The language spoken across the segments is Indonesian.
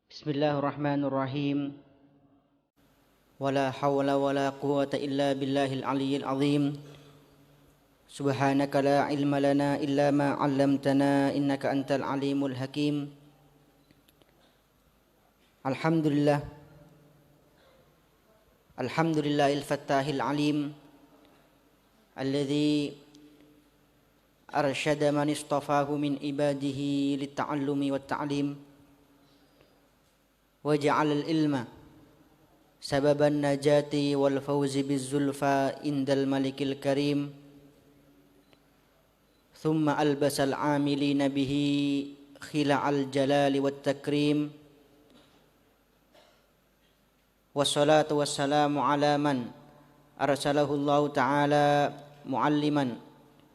Bismillahirrahmanirrahim. Wala hawla wala quwwata illa billahil aliyyil azim. Subhanaka la ilma lana illa ma 'allamtana innaka antal alimul hakim. Alhamdulillah. Alhamdulillahil fattahil alim. Alladzi arsyada man istafahu min ibadihi lit-ta'allumi wat-ta'lim. Waja'alal ilma sababan najati wal fawzi bizzulfa indal malikil karim. Thumma albasal amilina bihi khila'al jalali wat takrim. Wassalatu wassalamu ala man arsalahu Allah ta'ala mualliman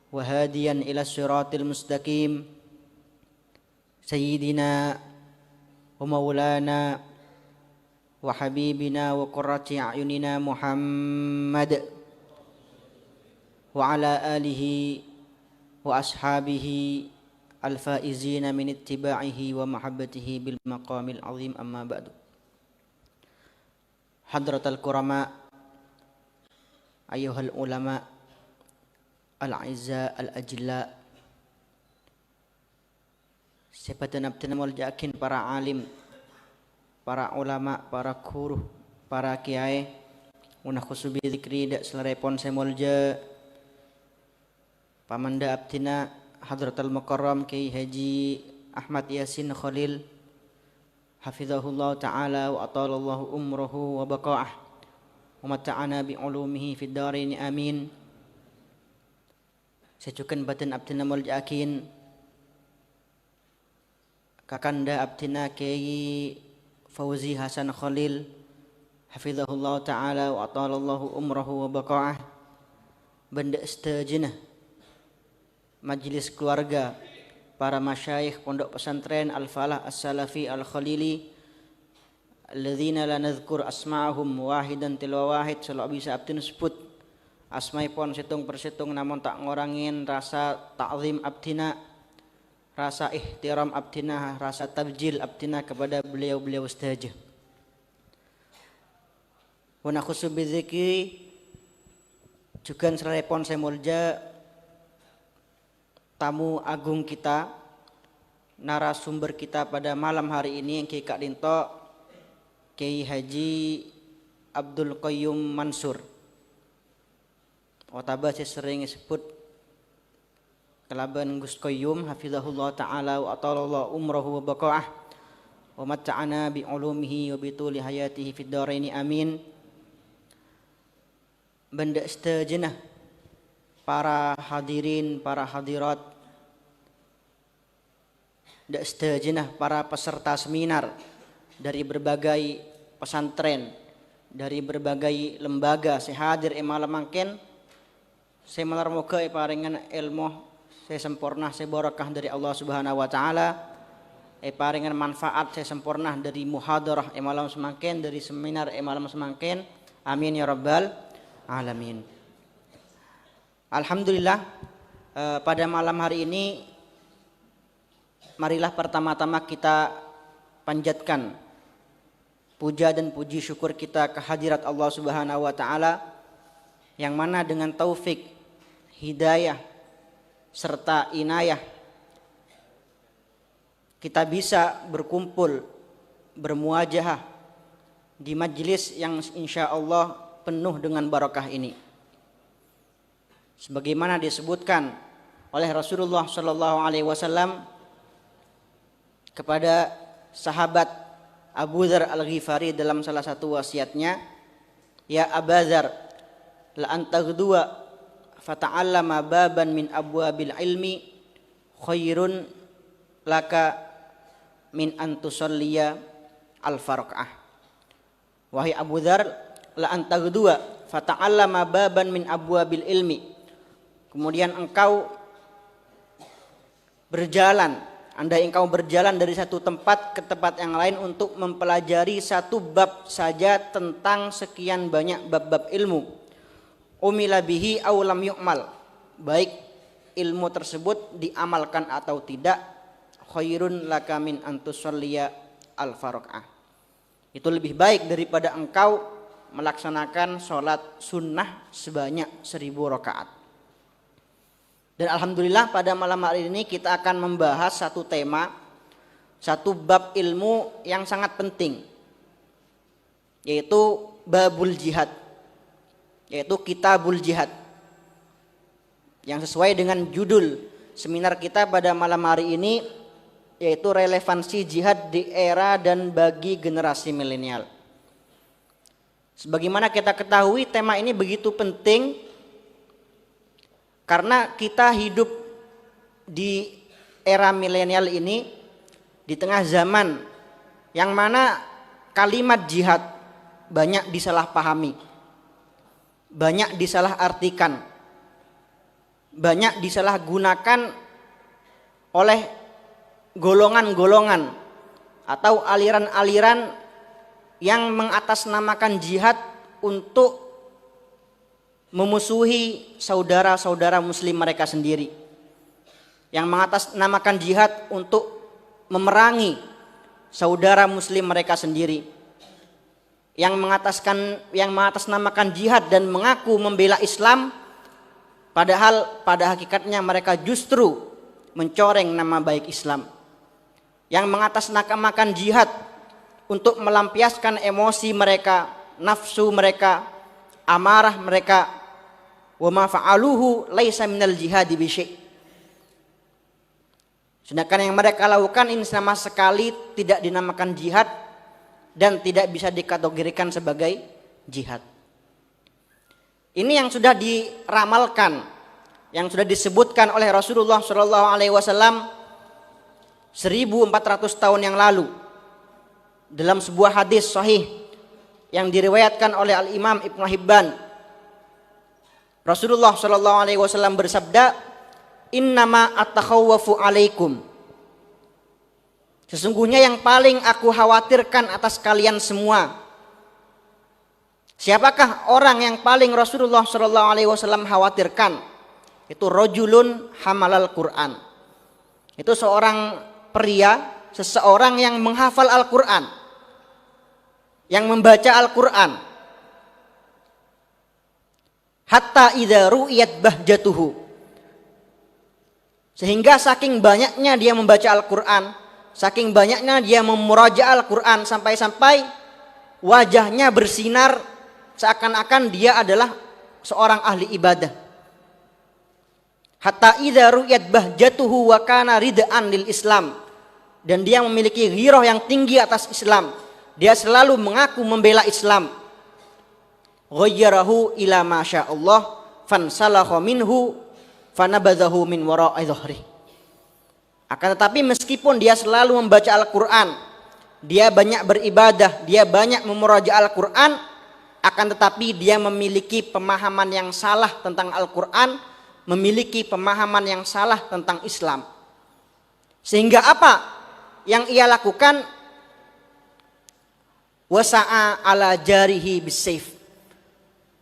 wa hadiyan ila siratil mustaqim. Sayyidina wa maulana wa habibina wa qurrati a'yunina Muhammad wa ala alihi wa ashabihi al-faizina min ittiba'ihi wa mahabbatihi bil maqamil azim, amma ba'du. Hadratal kurama, ayyuhal ulama al-'izza al-ajilla, sepadan-abdan wal yakin, para alim, para ulama, para guru, para kiai, munah khusubi dzikri dak selarepon semolja pamanda abdina hadratal mukarram Kiai Haji Ahmad Yasin Khalil hafizahullah ta'ala wa atalallahu umruhu wa baqa'ah wa mata'ana bi ulumihi fid dharain amin. Secukan badan abdina wal yakin kakanda abdina Kiai Fauzi Hasan Khalil hafizahullah ta'ala wa atalallahu umrahu wa baqa'ah, benda istajinah majlis keluarga para masyayikh pondok pesantren Al-Falah As-Salafi Al-Khalili alladzina la nadhkur asma'ahum wahidan tilwa wahid, selalu bisa abdin sebut asmaipun situng persitung namun tak ngorangin rasa ta'zim abdina, rasa ihtiram abdina, rasa tabjil abdina kepada beliau-beliau ustazah. Wa nakhusu bidzikri juga serepon semulja tamu agung kita, narasumber kita pada malam hari ini yang Kiai Kak Dinto, Kiai Haji Abdul Qayyum Mansur. Otaba saya sering disebut kelaban Gus Qayyum hafizahullah ta'ala wa atalallahu umrahu wa baqa'ah wa mata'ana bi ulumihi wa bi tuli hayatihi fid dharain amin. Benda istajinah para hadirin, para hadirat, benda istajinah para peserta seminar dari berbagai pesantren, dari berbagai lembaga sehadir malam mangken. Saya malar moga paringan ilmu saya sempurna, saya barakah dari Allah Subhanahu wa taala. Paringan manfaat saya sempurna dari muhadarah malam semangkin, dari seminar malam semangkin. Amin ya rabbal alamin. Alhamdulillah, pada malam hari ini marilah pertama-tama kita panjatkan puja dan puji syukur kita ke hadirat Allah Subhanahu wa taala yang mana dengan taufik, hidayah serta inayah kita bisa berkumpul, bermuajahah di majlis yang insya Allah penuh dengan barakah ini. Sebagaimana disebutkan oleh Rasulullah Shallallahu Alaihi Wasallam kepada sahabat Abu Dzar Al-Ghifari dalam salah satu wasiatnya, ya Abu Dzar, la antaghdua fata'allama baban min abwabil ilmi khairun laka min antusalliya al-farqah. Wahai Abu Dzar, la antaghdua fata'allama baban min abwabil ilmi, kemudian engkau berjalan andai engkau berjalan dari satu tempat ke tempat yang lain untuk mempelajari satu bab saja tentang sekian banyak bab-bab ilmu, umila bihi aw lam yu'mal, baik ilmu tersebut diamalkan atau tidak, khairun laka min antusalliya al-faraqah, itu lebih baik daripada engkau melaksanakan sholat sunnah sebanyak 1000 rakaat. Dan alhamdulillah pada malam hari ini kita akan membahas satu tema, satu bab ilmu yang sangat penting, yaitu babul jihad, yaitu kitabul jihad, yang sesuai dengan judul seminar kita pada malam hari ini, yaitu relevansi jihad di era dan bagi generasi milenial. Sebagaimana kita ketahui, tema ini begitu penting karena kita hidup di era milenial ini di tengah zaman yang mana kalimat jihad banyak disalahpahami, banyak disalahartikan, banyak disalahgunakan oleh golongan-golongan atau aliran-aliran yang mengatasnamakan jihad untuk memusuhi saudara-saudara muslim mereka sendiri, yang mengatasnamakan jihad untuk memerangi saudara muslim mereka sendiri, yang mengatasnamakan jihad dan mengaku membela Islam, padahal pada hakikatnya mereka justru mencoreng nama baik Islam, yang mengatasnamakan jihad untuk melampiaskan emosi mereka, nafsu mereka, amarah mereka, wa ma fa'aluhu laisa minal jihadi bi syai'. Sedangkan yang mereka lakukan ini sama sekali tidak dinamakan jihad dan tidak bisa dikategorikan sebagai jihad. Ini yang sudah diramalkan, yang sudah disebutkan oleh Rasulullah SAW 1400 tahun yang lalu dalam sebuah hadis sahih yang diriwayatkan oleh Al-Imam Ibnu Hibban. Rasulullah SAW bersabda, innama atakhawwafu alaikum, sesungguhnya yang paling aku khawatirkan atas kalian semua. Siapakah orang yang paling Rasulullah SAW khawatirkan? Itu rajulun hamalal Quran, itu seorang pria, seseorang yang menghafal Al-Quran, yang membaca Al-Quran. Hatta idza ru'iyat bahjatuhu, sehingga saking banyaknya dia membaca Al-Quran, saking banyaknya dia memuraja Al-Quran, sampai-sampai wajahnya bersinar seakan-akan dia adalah seorang ahli ibadah. Hatta idza ru'iyat bahjatuhu wa kana ridaan lil Islam, dan dia memiliki ghirah yang tinggi atas Islam, dia selalu mengaku membela Islam. Ghayyarahu ila ma sya'allah fansalakha minhu fanabadhahu min wara'i dhahri. Akan tetapi meskipun dia selalu membaca Al-Quran, dia banyak beribadah, dia banyak memuraja Al-Quran, akan tetapi dia memiliki pemahaman yang salah tentang Al-Quran, memiliki pemahaman yang salah tentang Islam. Sehingga apa yang ia lakukan? Wasa'a ala jarihi bisayf.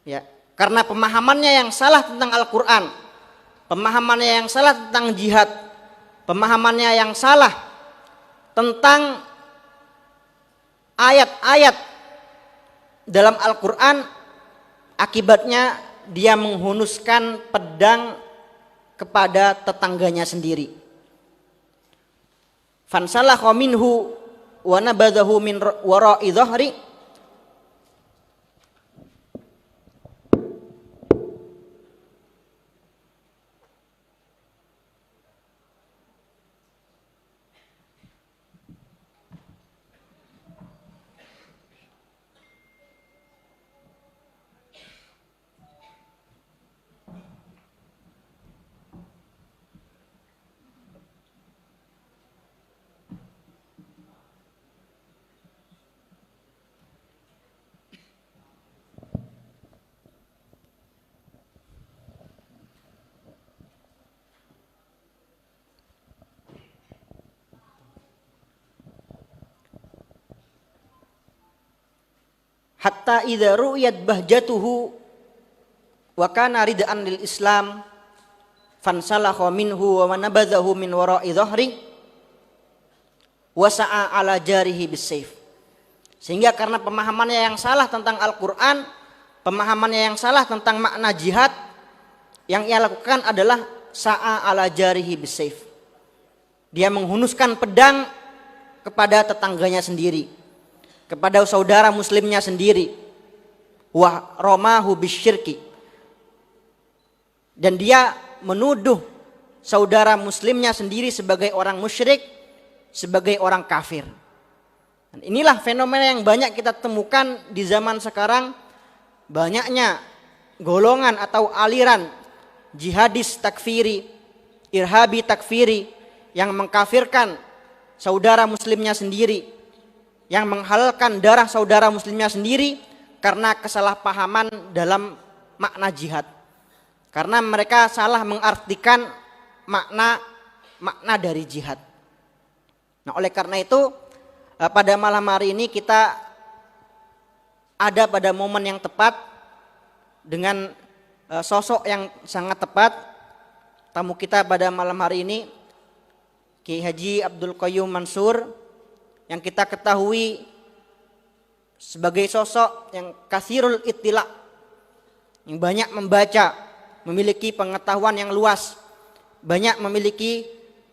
Ya, karena pemahamannya yang salah tentang Al-Quran, pemahamannya yang salah tentang jihad, pemahamannya yang salah tentang ayat-ayat dalam Al-Quran, akibatnya dia menghunuskan pedang kepada tetangganya sendiri. Fansalakha minhu wa nabadhahu min wara'i dhahri. hatta idza ru'yat bahjatuhu wa kana ridaan lil Islam fansalakha minhu wa nabadhahu min wara'i dhahri wa sa'a ala jarihi bisayf. Sehingga karena pemahamannya yang salah tentang Al-Qur'an, pemahamannya yang salah tentang makna jihad, yang ia lakukan adalah sa'a ala jarihi bisayf. Dia menghunuskan pedang kepada tetangganya sendiri, kepada saudara muslimnya sendiri. Wa ramahu bisyirki. Dan dia menuduh saudara muslimnya sendiri sebagai orang musyrik, sebagai orang kafir. Dan inilah fenomena yang banyak kita temukan di zaman sekarang. Banyaknya golongan atau aliran jihadis takfiri, irhabi takfiri, yang mengkafirkan saudara muslimnya sendiri, yang menghalalkan darah saudara muslimnya sendiri karena kesalahpahaman dalam makna jihad. Karena mereka salah mengartikan makna dari jihad. Nah, oleh karena itu pada malam hari ini kita ada pada momen yang tepat dengan sosok yang sangat tepat. Tamu kita pada malam hari ini Kiai Haji Abdul Qayyum Mansur, yang kita ketahui sebagai sosok yang kathirul ittila, yang banyak membaca, memiliki pengetahuan yang luas, banyak memiliki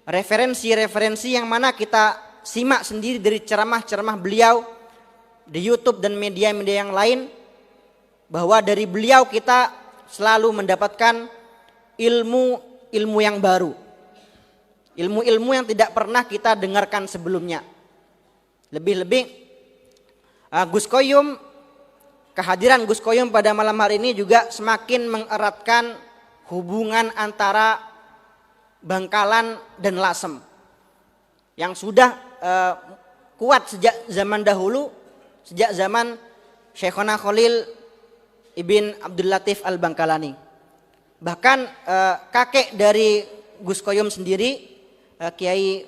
referensi-referensi yang mana kita simak sendiri dari ceramah-ceramah beliau di YouTube dan media-media yang lain, bahwa dari beliau kita selalu mendapatkan ilmu yang baru, ilmu-ilmu yang tidak pernah kita dengarkan sebelumnya. Lebih-lebih Gus Qayyum, kehadiran Gus Qayyum pada malam hari ini juga semakin mengeratkan hubungan antara Bangkalan dan Lasem yang sudah kuat sejak zaman dahulu, sejak zaman Syekhona Khalil Ibn Abdul Latif Al-Bangkalani. Bahkan kakek dari Gus Qayyum sendiri, Kiai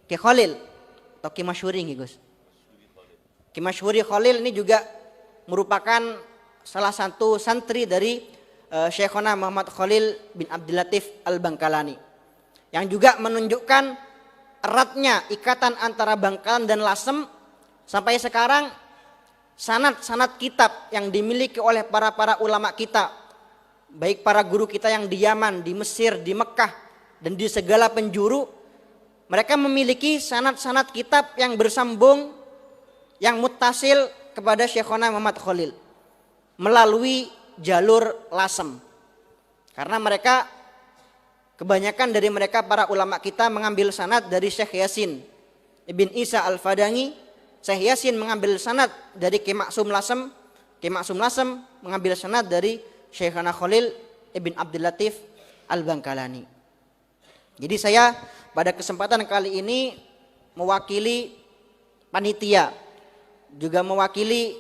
Khalil atau Ki Masyhuri nih Gus. Ki Masyhuri Khalil ini juga merupakan salah satu santri dari Syekhona Muhammad Khalil bin Abdul Latif Al-Bangkalani, yang juga menunjukkan eratnya ikatan antara Bangkalan dan Lasem. Sampai sekarang sanad-sanad kitab yang dimiliki oleh para ulama kita, baik para guru kita yang di Yaman, di Mesir, di Mekah, dan di segala penjuru, mereka memiliki sanad-sanad kitab yang bersambung, yang muttasil kepada Syekhona Muhammad Khalil melalui jalur Lasem. Karena mereka, kebanyakan dari mereka para ulama kita mengambil sanad dari Syekh Yasin Ibn Isa Al-Fadangi. Syekh Yasin mengambil sanad dari Ki Maksum Lasem, Ki Maksum Lasem mengambil sanad dari Syekhana Khalil Ibn Abdul Latif Al-Bangkalani. Jadi saya pada kesempatan kali ini mewakili panitia, juga mewakili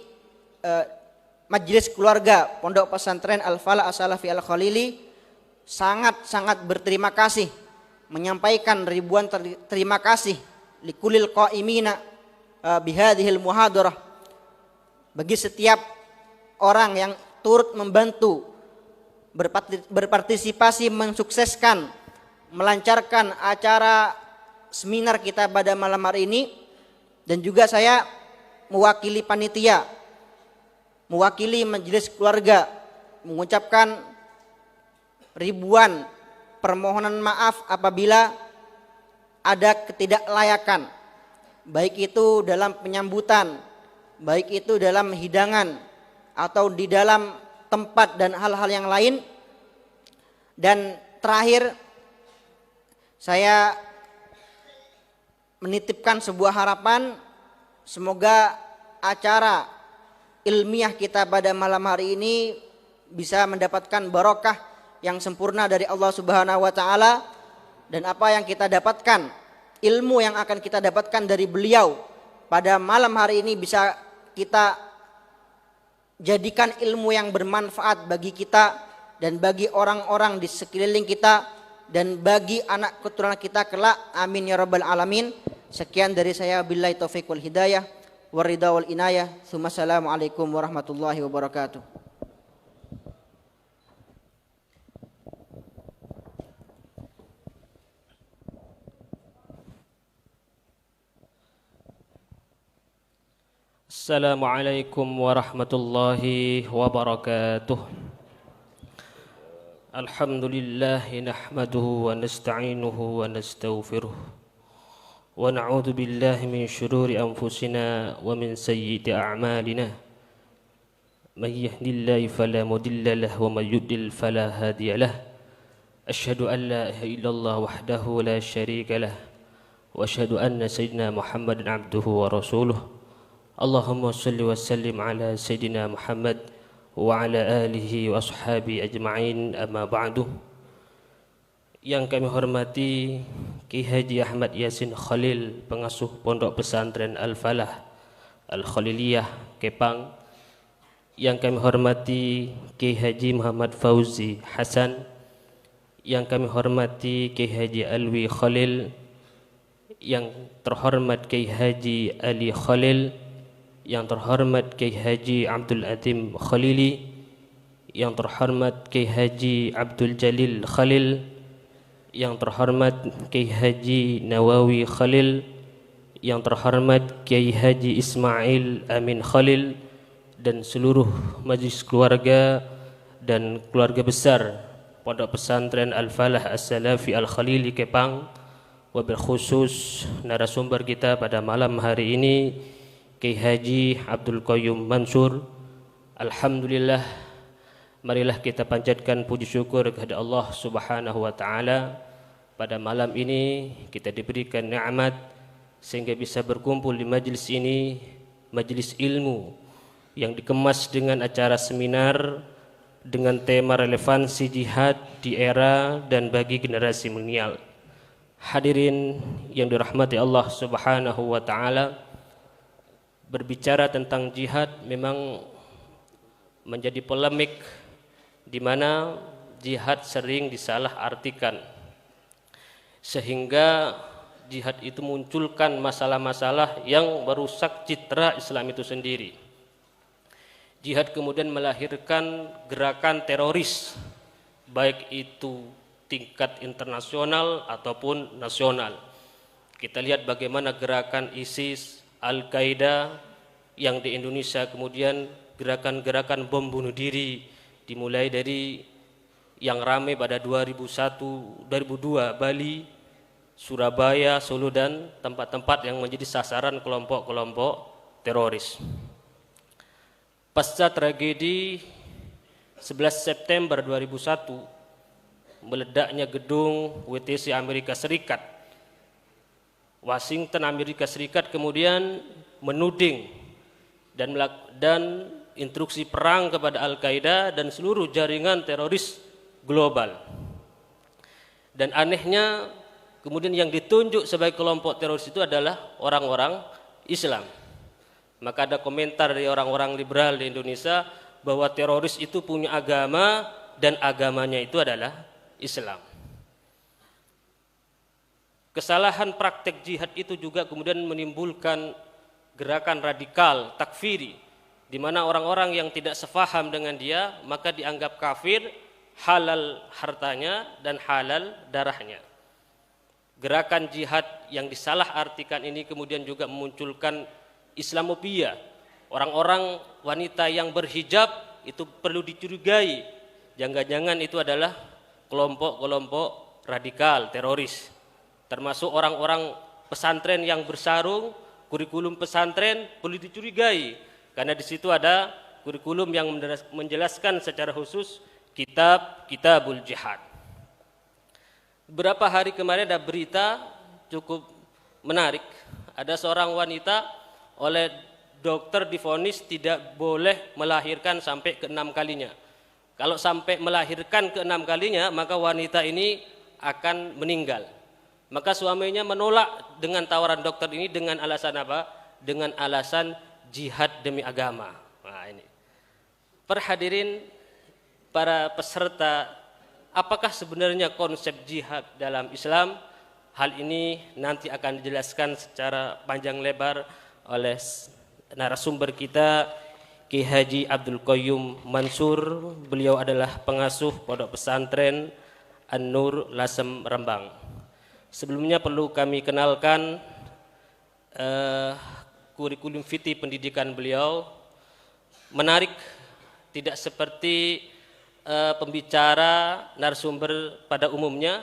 majelis keluarga Pondok Pesantren Al-Falah As-Salafi Al-Khalili, sangat-sangat berterima kasih, menyampaikan ribuan terima kasih likulil qaimina bihadhil muhadarah, bagi setiap orang yang turut membantu berpartisipasi mensukseskan, melancarkan acara seminar kita pada malam hari ini. Dan juga saya mewakili panitia, mewakili majelis keluarga, mengucapkan ribuan permohonan maaf apabila ada ketidaklayakan, baik itu dalam penyambutan, baik itu dalam hidangan, atau di dalam tempat dan hal-hal yang lain. Dan terakhir, saya menitipkan sebuah harapan, semoga acara ilmiah kita pada malam hari ini bisa mendapatkan barokah yang sempurna dari Allah Subhanahu wa taala, dan apa yang kita dapatkan, ilmu yang akan kita dapatkan dari beliau pada malam hari ini bisa kita jadikan ilmu yang bermanfaat bagi kita dan bagi orang-orang di sekeliling kita dan bagi anak keturunan kita kelak. Amin ya rabbal alamin. Sekian dari saya, billahi taufiq wal hidayah. waridha wal inayah. Assalamualaikum warahmatullahi wabarakatuh. Assalamualaikum warahmatullahi wabarakatuh. Alhamdulillah nahmaduhu wa nasta'inuhu wa nastaghfiruh wa na'udzu billahi min shururi anfusina wa min sayyiati a'malina. May yahdihillahu fala mudilla lahu wa may yudlil fala hadiya lahu. Asyhadu an la ilaha illallah wahdahu la syarika lahu wa asyhadu anna sayyidina Muhammadan abduhu wa rasuluh. Allahumma salli wa sallim ala Sayyidina Muhammad wa ala alihi wa ashabi ajma'in, amma ba'du. Yang kami hormati Ki Haji Ahmad Yasin Khalil, pengasuh Pondok Pesantren Al-Falah Al-Khaliliyah Kepang. Yang kami hormati Ki Haji Muhammad Fauzi Hasan. Yang kami hormati Ki Haji Alwi Khalil. Yang terhormat Ki Haji Ali Khalil. Yang terhormat Kiai Haji Abdul Atim Khalili, yang terhormat Kiai Haji Abdul Jalil Khalil, yang terhormat Kiai Haji Nawawi Khalil, yang terhormat Kiai Haji Ismail Amin Khalil, dan seluruh majlis keluarga dan keluarga besar Pondok Pesantren Al-Falah As-Salafi Al-Khalili Kepang, wabil khusus narasumber kita pada malam hari ini Kiai Haji Abdul Qayyum Mansur. Alhamdulillah, marilah kita panjatkan puji syukur kepada Allah Subhanahu wa taala. Pada malam ini kita diberikan nikmat sehingga bisa berkumpul di majelis ini, majelis ilmu yang dikemas dengan acara seminar dengan tema relevansi jihad di era dan bagi generasi milenial. Hadirin yang dirahmati Allah Subhanahu wa taala, berbicara tentang jihad memang menjadi polemik di mana jihad sering disalahartikan sehingga jihad itu munculkan masalah-masalah yang merusak citra Islam itu sendiri. Jihad kemudian melahirkan gerakan teroris, baik itu tingkat internasional ataupun nasional. Kita lihat bagaimana gerakan ISIS, Al-Qaeda yang di Indonesia, kemudian gerakan-gerakan bom bunuh diri dimulai dari yang ramai pada 2001, 2002 Bali, Surabaya, Solo dan tempat-tempat yang menjadi sasaran kelompok-kelompok teroris. Pasca tragedi 11 September 2001, meledaknya gedung WTC Amerika Serikat, Washington Amerika Serikat kemudian menuding dan instruksi perang kepada Al-Qaeda dan seluruh jaringan teroris global. Dan anehnya kemudian yang ditunjuk sebagai kelompok teroris itu adalah orang-orang Islam. Maka ada komentar dari orang-orang liberal di Indonesia bahwa teroris itu punya agama dan agamanya itu adalah Islam. Kesalahan praktek jihad itu juga kemudian menimbulkan gerakan radikal takfiri, di mana orang-orang yang tidak sefaham dengan dia maka dianggap kafir, halal hartanya dan halal darahnya. Gerakan jihad yang disalahartikan ini kemudian juga memunculkan Islamofobia. Orang-orang wanita yang berhijab itu perlu dicurigai, jangan-jangan itu adalah kelompok-kelompok radikal teroris. Termasuk orang-orang pesantren yang bersarung, kurikulum pesantren perlu dicurigai karena di situ ada kurikulum yang menjelaskan secara khusus kitabul jihad. Beberapa hari kemarin ada berita cukup menarik, ada seorang wanita oleh dokter divonis tidak boleh melahirkan sampai ke-6 kalinya. Kalau sampai melahirkan ke-6 kalinya maka wanita ini akan meninggal. Maka suaminya menolak dengan tawaran dokter ini dengan alasan apa? Dengan alasan jihad demi agama. Nah ini. Perhadirin para peserta, apakah sebenarnya konsep jihad dalam Islam? Hal ini nanti akan dijelaskan secara panjang lebar oleh narasumber kita Ki Haji Abdul Qayyum Mansur. Beliau adalah pengasuh Pondok Pesantren An-Nur Lasem Rembang. Sebelumnya perlu kami kenalkan kurikulum fikih pendidikan beliau. Menarik, tidak seperti pembicara narasumber pada umumnya.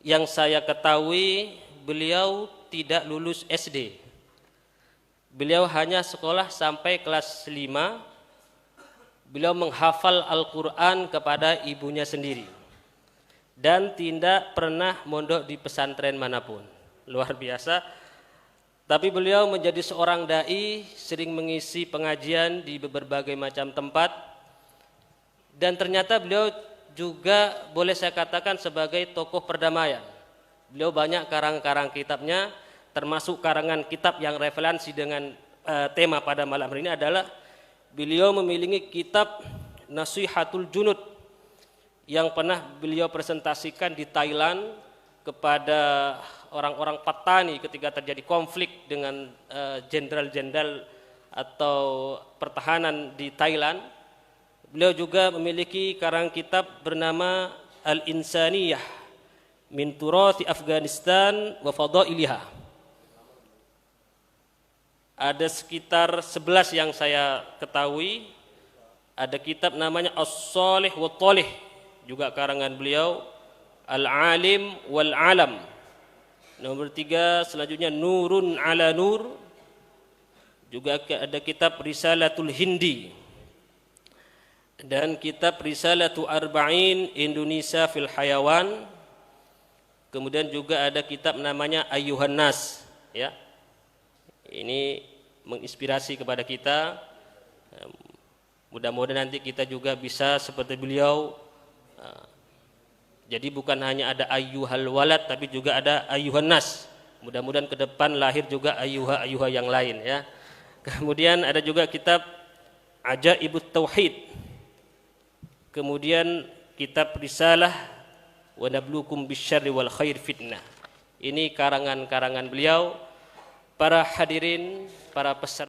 Yang saya ketahui beliau tidak lulus SD. Beliau hanya sekolah sampai kelas 5. Beliau menghafal Al-Quran kepada ibunya sendiri. Dan tidak pernah mondok di pesantren manapun. Luar biasa. Tapi beliau menjadi seorang da'i, sering mengisi pengajian di berbagai macam tempat. Dan ternyata beliau juga boleh saya katakan sebagai tokoh perdamaian. Beliau banyak karang-karang kitabnya, termasuk karangan kitab yang relevansi dengan tema pada malam hari ini adalah beliau memiliki kitab Nasihatul Junud yang pernah beliau presentasikan di Thailand kepada orang-orang petani ketika terjadi konflik dengan jenderal-jenderal atau pertahanan di Thailand. Beliau juga memiliki karang kitab bernama Al-Insaniyah min Turathi Afghanistan wa Fadailiha. Ada sekitar 11 yang saya ketahui. Ada kitab namanya As-Salih wa Talih, juga karangan beliau. Al-Alim wal Alam. Nomor 3 selanjutnya Nurun ala Nur. Juga ada kitab Risalatul Hindi. Dan kitab Risalatu Arba'in Indonesia fil Hayawan. Kemudian juga ada kitab namanya Ayyuhan Nas, ya. Ini menginspirasi kepada kita. Mudah-mudahan nanti kita juga bisa seperti beliau. Jadi bukan hanya ada ayyuhal walad tapi juga ada ayyuhan nas. Mudah-mudahan ke depan lahir juga ayyuha yang lain, ya. Kemudian ada juga kitab Ajaibut Tauhid. Kemudian kitab Risalah wa nabluukum bisyarri wal khair fitnah. Ini karangan-karangan beliau. Para hadirin, para peserta